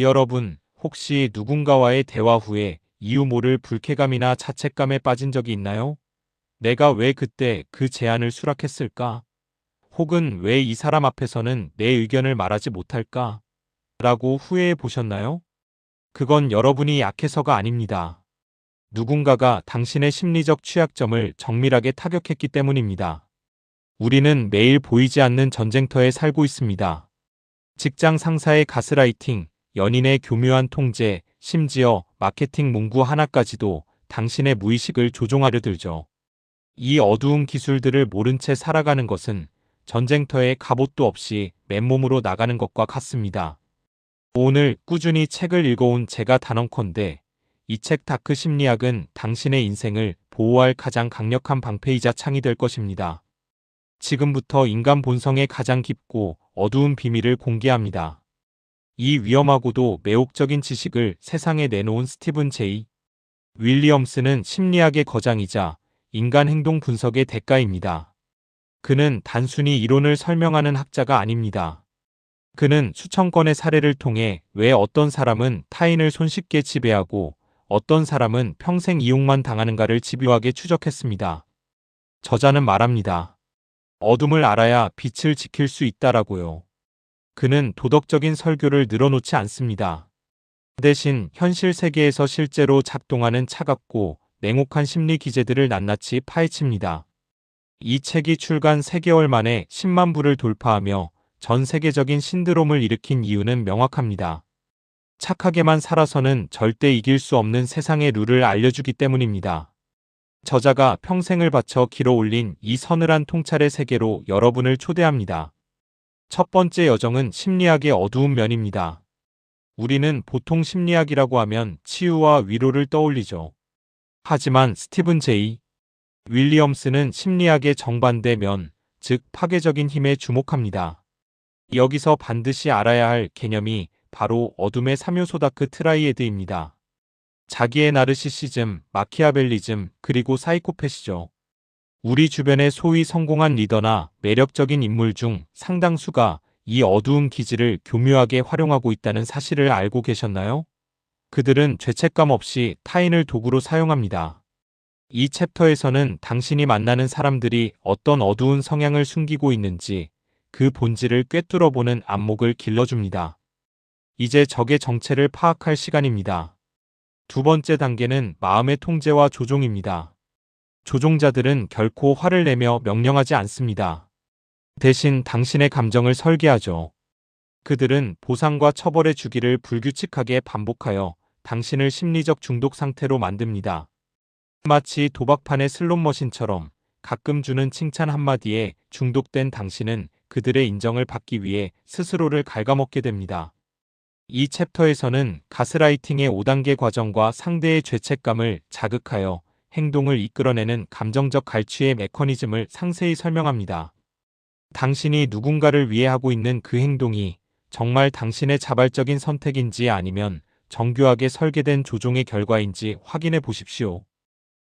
여러분, 혹시 누군가와의 대화 후에 이유 모를 불쾌감이나 자책감에 빠진 적이 있나요? 내가 왜 그때 그 제안을 수락했을까? 혹은 왜 이 사람 앞에서는 내 의견을 말하지 못할까? 라고 후회해 보셨나요? 그건 여러분이 약해서가 아닙니다. 누군가가 당신의 심리적 취약점을 정밀하게 타격했기 때문입니다. 우리는 매일 보이지 않는 전쟁터에 살고 있습니다. 직장 상사의 가스라이팅, 연인의 교묘한 통제, 심지어 마케팅 문구 하나까지도 당신의 무의식을 조종하려 들죠. 이 어두운 기술들을 모른 채 살아가는 것은 전쟁터에 갑옷도 없이 맨몸으로 나가는 것과 같습니다. 오늘 꾸준히 책을 읽어온 제가 단언컨대 이 책 다크 심리학은 당신의 인생을 보호할 가장 강력한 방패이자 창이 될 것입니다. 지금부터 인간 본성의 가장 깊고 어두운 비밀을 공개합니다. 이 위험하고도 매혹적인 지식을 세상에 내놓은 스티븐 제이 윌리엄스는 심리학의 거장이자 인간 행동 분석의 대가입니다. 그는 단순히 이론을 설명하는 학자가 아닙니다. 그는 수천 건의 사례를 통해 왜 어떤 사람은 타인을 손쉽게 지배하고 어떤 사람은 평생 이용만 당하는가를 집요하게 추적했습니다. 저자는 말합니다. 어둠을 알아야 빛을 지킬 수 있다라고요. 그는 도덕적인 설교를 늘어놓지 않습니다. 대신 현실 세계에서 실제로 작동하는 차갑고 냉혹한 심리 기제들을 낱낱이 파헤칩니다. 이 책이 출간 3개월 만에 10만 부를 돌파하며 전 세계적인 신드롬을 일으킨 이유는 명확합니다. 착하게만 살아서는 절대 이길 수 없는 세상의 룰을 알려주기 때문입니다. 저자가 평생을 바쳐 길어 올린 이 서늘한 통찰의 세계로 여러분을 초대합니다. 첫 번째 여정은 심리학의 어두운 면입니다. 우리는 보통 심리학이라고 하면 치유와 위로를 떠올리죠. 하지만 스티븐 제이 윌리엄스는 심리학의 정반대 면, 즉 파괴적인 힘에 주목합니다. 여기서 반드시 알아야 할 개념이 바로 어둠의 3요소 다크 트라이에드입니다. 자기의 나르시시즘, 마키아벨리즘, 그리고 사이코패시죠. 우리 주변의 소위 성공한 리더나 매력적인 인물 중 상당수가 이 어두운 기질을 교묘하게 활용하고 있다는 사실을 알고 계셨나요? 그들은 죄책감 없이 타인을 도구로 사용합니다. 이 챕터에서는 당신이 만나는 사람들이 어떤 어두운 성향을 숨기고 있는지 그 본질을 꿰뚫어보는 안목을 길러줍니다. 이제 적의 정체를 파악할 시간입니다. 두 번째 단계는 마음의 통제와 조종입니다. 조종자들은 결코 화를 내며 명령하지 않습니다. 대신 당신의 감정을 설계하죠. 그들은 보상과 처벌의 주기를 불규칙하게 반복하여 당신을 심리적 중독 상태로 만듭니다. 마치 도박판의 슬롯머신처럼 가끔 주는 칭찬 한마디에 중독된 당신은 그들의 인정을 받기 위해 스스로를 갉아먹게 됩니다. 이 챕터에서는 가스라이팅의 5단계 과정과 상대의 죄책감을 자극하여 행동을 이끌어내는 감정적 갈취의 메커니즘을 상세히 설명합니다. 당신이 누군가를 위해 하고 있는 그 행동이 정말 당신의 자발적인 선택인지 아니면 정교하게 설계된 조종의 결과인지 확인해 보십시오.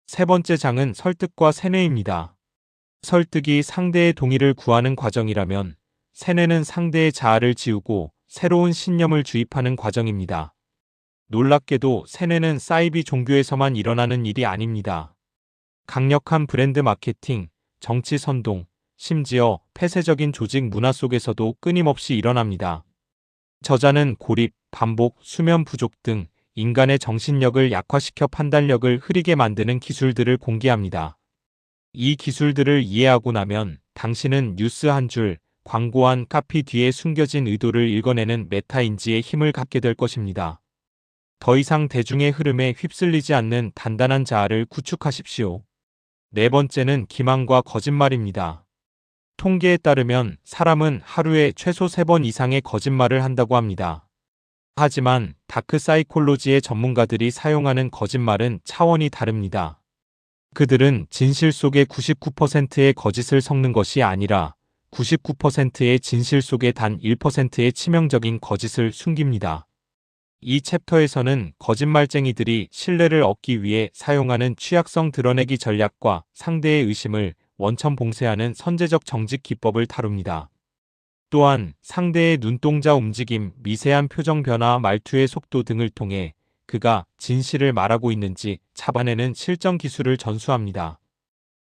세 번째 장은 설득과 세뇌입니다. 설득이 상대의 동의를 구하는 과정이라면 세뇌는 상대의 자아를 지우고 새로운 신념을 주입하는 과정입니다. 놀랍게도 세뇌는 사이비 종교에서만 일어나는 일이 아닙니다. 강력한 브랜드 마케팅, 정치 선동, 심지어 폐쇄적인 조직 문화 속에서도 끊임없이 일어납니다. 저자는 고립, 반복, 수면 부족 등 인간의 정신력을 약화시켜 판단력을 흐리게 만드는 기술들을 공개합니다. 이 기술들을 이해하고 나면 당신은 뉴스 한 줄, 광고 한 카피 뒤에 숨겨진 의도를 읽어내는 메타인지의 힘을 갖게 될 것입니다. 더 이상 대중의 흐름에 휩쓸리지 않는 단단한 자아를 구축하십시오. 네 번째는 기만과 거짓말입니다. 통계에 따르면 사람은 하루에 최소 3번 이상의 거짓말을 한다고 합니다. 하지만 다크 사이콜로지의 전문가들이 사용하는 거짓말은 차원이 다릅니다. 그들은 진실 속의 99%의 거짓을 섞는 것이 아니라 99%의 진실 속에 단 1%의 치명적인 거짓을 숨깁니다. 이 챕터에서는 거짓말쟁이들이 신뢰를 얻기 위해 사용하는 취약성 드러내기 전략과 상대의 의심을 원천 봉쇄하는 선제적 정직 기법을 다룹니다. 또한 상대의 눈동자 움직임, 미세한 표정 변화, 말투의 속도 등을 통해 그가 진실을 말하고 있는지 잡아내는 실전 기술을 전수합니다.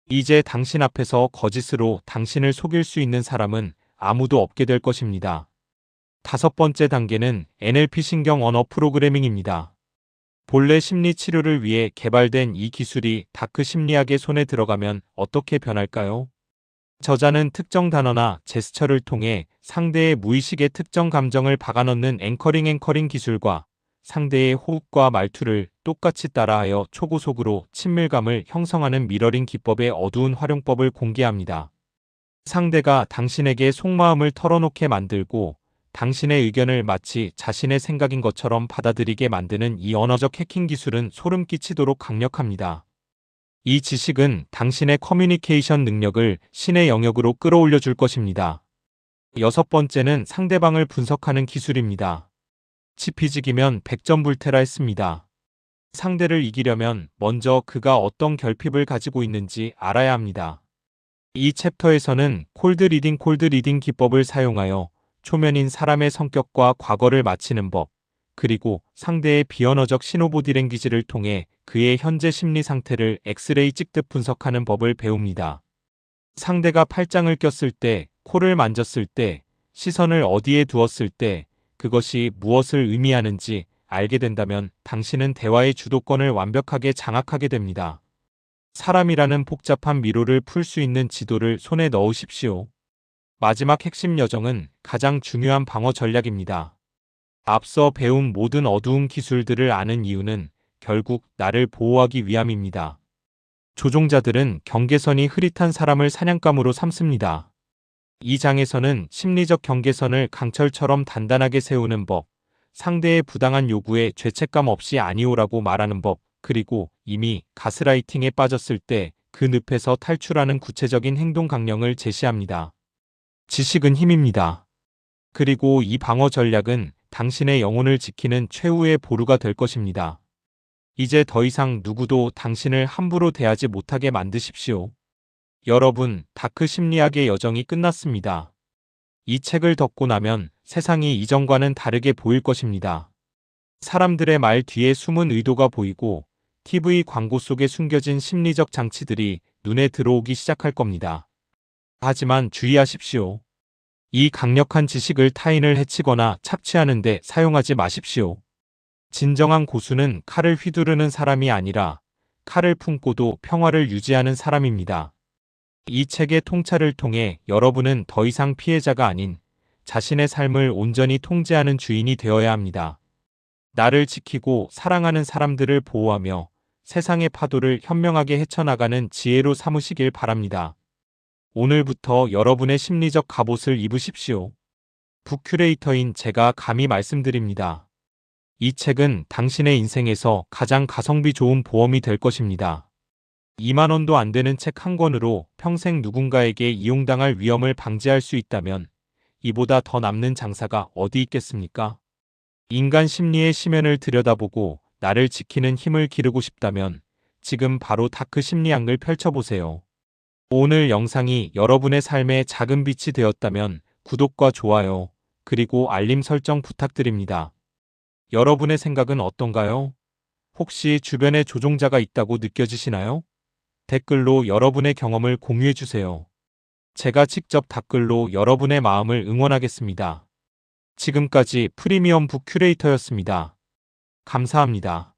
이제 당신 앞에서 거짓으로 당신을 속일 수 있는 사람은 아무도 없게 될 것입니다. 다섯 번째 단계는 NLP 신경 언어 프로그래밍입니다. 본래 심리 치료를 위해 개발된 이 기술이 다크 심리학의 손에 들어가면 어떻게 변할까요? 저자는 특정 단어나 제스처를 통해 상대의 무의식의 특정 감정을 박아넣는 앵커링 기술과 상대의 호흡과 말투를 똑같이 따라하여 초고속으로 친밀감을 형성하는 미러링 기법의 어두운 활용법을 공개합니다. 상대가 당신에게 속마음을 털어놓게 만들고 당신의 의견을 마치 자신의 생각인 것처럼 받아들이게 만드는 이 언어적 해킹 기술은 소름 끼치도록 강력합니다. 이 지식은 당신의 커뮤니케이션 능력을 신의 영역으로 끌어올려 줄 것입니다. 여섯 번째는 상대방을 분석하는 기술입니다. 지피지기면 백전불태라 했습니다. 상대를 이기려면 먼저 그가 어떤 결핍을 가지고 있는지 알아야 합니다. 이 챕터에서는 콜드 리딩 기법을 사용하여 초면인 사람의 성격과 과거를 맞히는 법, 그리고 상대의 비언어적 신호보디랭귀지를 통해 그의 현재 심리 상태를 엑스레이 찍듯 분석하는 법을 배웁니다. 상대가 팔짱을 꼈을 때, 코를 만졌을 때, 시선을 어디에 두었을 때 그것이 무엇을 의미하는지 알게 된다면 당신은 대화의 주도권을 완벽하게 장악하게 됩니다. 사람이라는 복잡한 미로를 풀 수 있는 지도를 손에 넣으십시오. 마지막 핵심 여정은 가장 중요한 방어 전략입니다. 앞서 배운 모든 어두운 기술들을 아는 이유는 결국 나를 보호하기 위함입니다. 조종자들은 경계선이 흐릿한 사람을 사냥감으로 삼습니다. 이 장에서는 심리적 경계선을 강철처럼 단단하게 세우는 법, 상대의 부당한 요구에 죄책감 없이 아니오라고 말하는 법, 그리고 이미 가스라이팅에 빠졌을 때 그 늪에서 탈출하는 구체적인 행동 강령을 제시합니다. 지식은 힘입니다. 그리고 이 방어 전략은 당신의 영혼을 지키는 최후의 보루가 될 것입니다. 이제 더 이상 누구도 당신을 함부로 대하지 못하게 만드십시오. 여러분, 다크 심리학의 여정이 끝났습니다. 이 책을 덮고 나면 세상이 이전과는 다르게 보일 것입니다. 사람들의 말 뒤에 숨은 의도가 보이고 TV 광고 속에 숨겨진 심리적 장치들이 눈에 들어오기 시작할 겁니다. 하지만 주의하십시오. 이 강력한 지식을 타인을 해치거나 착취하는 데 사용하지 마십시오. 진정한 고수는 칼을 휘두르는 사람이 아니라 칼을 품고도 평화를 유지하는 사람입니다. 이 책의 통찰을 통해 여러분은 더 이상 피해자가 아닌 자신의 삶을 온전히 통제하는 주인이 되어야 합니다. 나를 지키고 사랑하는 사람들을 보호하며 세상의 파도를 현명하게 헤쳐나가는 지혜로 삼으시길 바랍니다. 오늘부터 여러분의 심리적 갑옷을 입으십시오. 북큐레이터인 제가 감히 말씀드립니다. 이 책은 당신의 인생에서 가장 가성비 좋은 보험이 될 것입니다. 2만 원도 안 되는 책 한 권으로 평생 누군가에게 이용당할 위험을 방지할 수 있다면 이보다 더 남는 장사가 어디 있겠습니까? 인간 심리의 심연을 들여다보고 나를 지키는 힘을 기르고 싶다면 지금 바로 다크 심리학을 펼쳐보세요. 오늘 영상이 여러분의 삶에 작은 빛이 되었다면 구독과 좋아요, 그리고 알림 설정 부탁드립니다. 여러분의 생각은 어떤가요? 혹시 주변에 조종자가 있다고 느껴지시나요? 댓글로 여러분의 경험을 공유해주세요. 제가 직접 댓글로 여러분의 마음을 응원하겠습니다. 지금까지 프리미엄 북 큐레이터였습니다. 감사합니다.